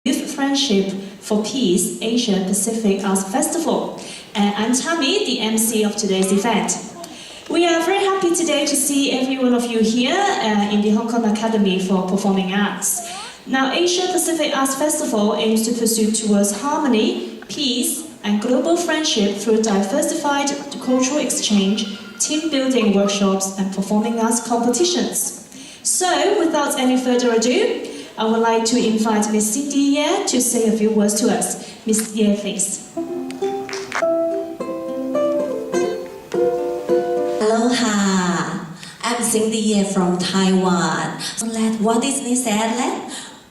Youth Friendship for Peace Asia Pacific Arts Festival. And I'm Tammy, the MC of today's event. We are very happy today to see every one of you here in the Hong Kong Academy for Performing Arts. Now, Asia Pacific Arts Festival aims to pursue towards harmony, peace, and global friendship through diversified cultural exchange, team building workshops, and performing arts competitions. So, without any further ado, I would like to invite Miss Cindy Ye to say a few words to us. Miss Ye, please. Aloha! I'm Cindy Ye from Taiwan. Like what Disney said,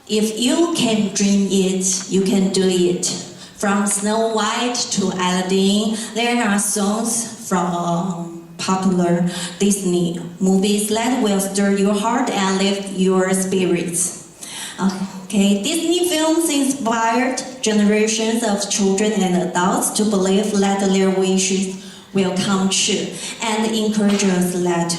if you can dream it, you can do it. From Snow White to Aladdin, there are songs from popular Disney movies that will stir your heart and lift your spirits. Okay, Disney films inspired generations of children and adults to believe that their wishes will come true and encourage us that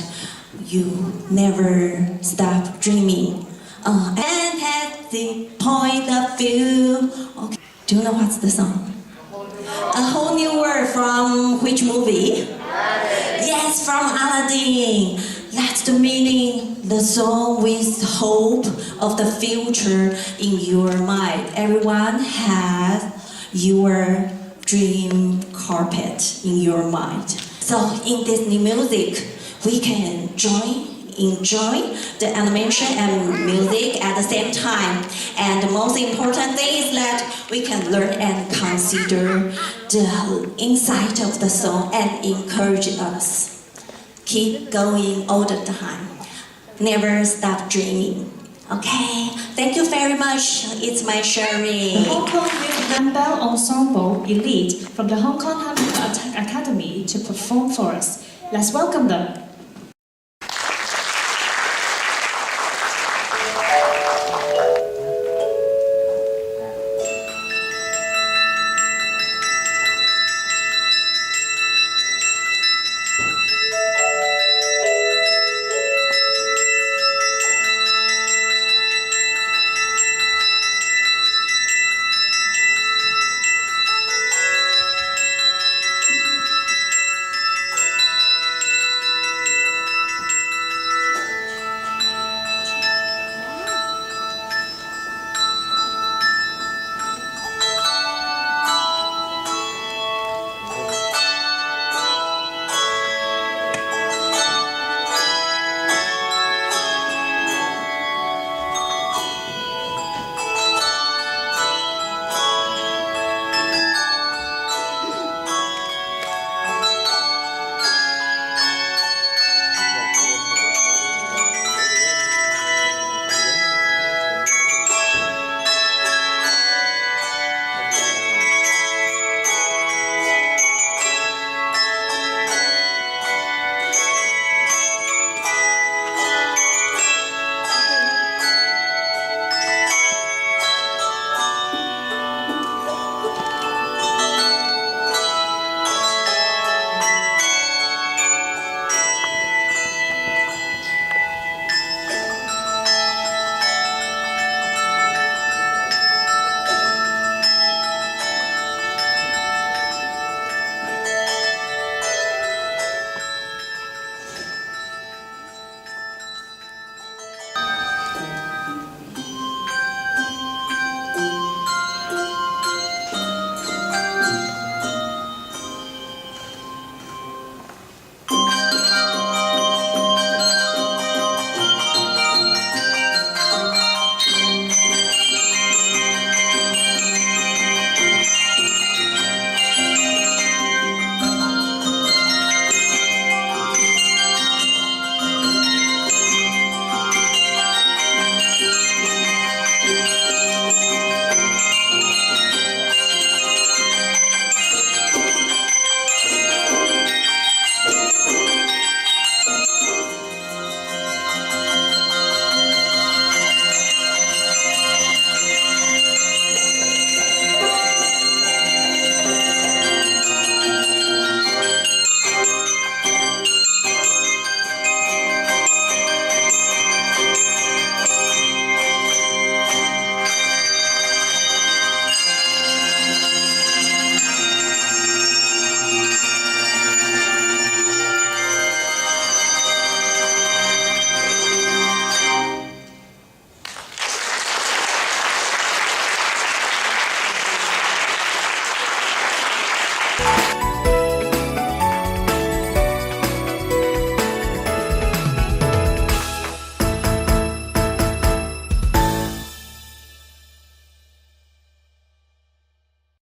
you never stop dreaming. And at the point of view. Okay. Do you know what's the song? A Whole New World from which movie? Yes, from Aladdin. That's the meaning, the song with hope of the future in your mind. Everyone has your dream carpet in your mind. So in Disney music, we can enjoy the animation and music at the same time. And the most important thing is that we can learn and consider the insight of the song and encourage us. Keep going all the time. Never stop dreaming. Okay, thank you very much. It's my sharing. The Hong Kong Youth Handbell Ensemble Elite from the Hong Kong Handbell Academy to perform for us. Let's welcome them.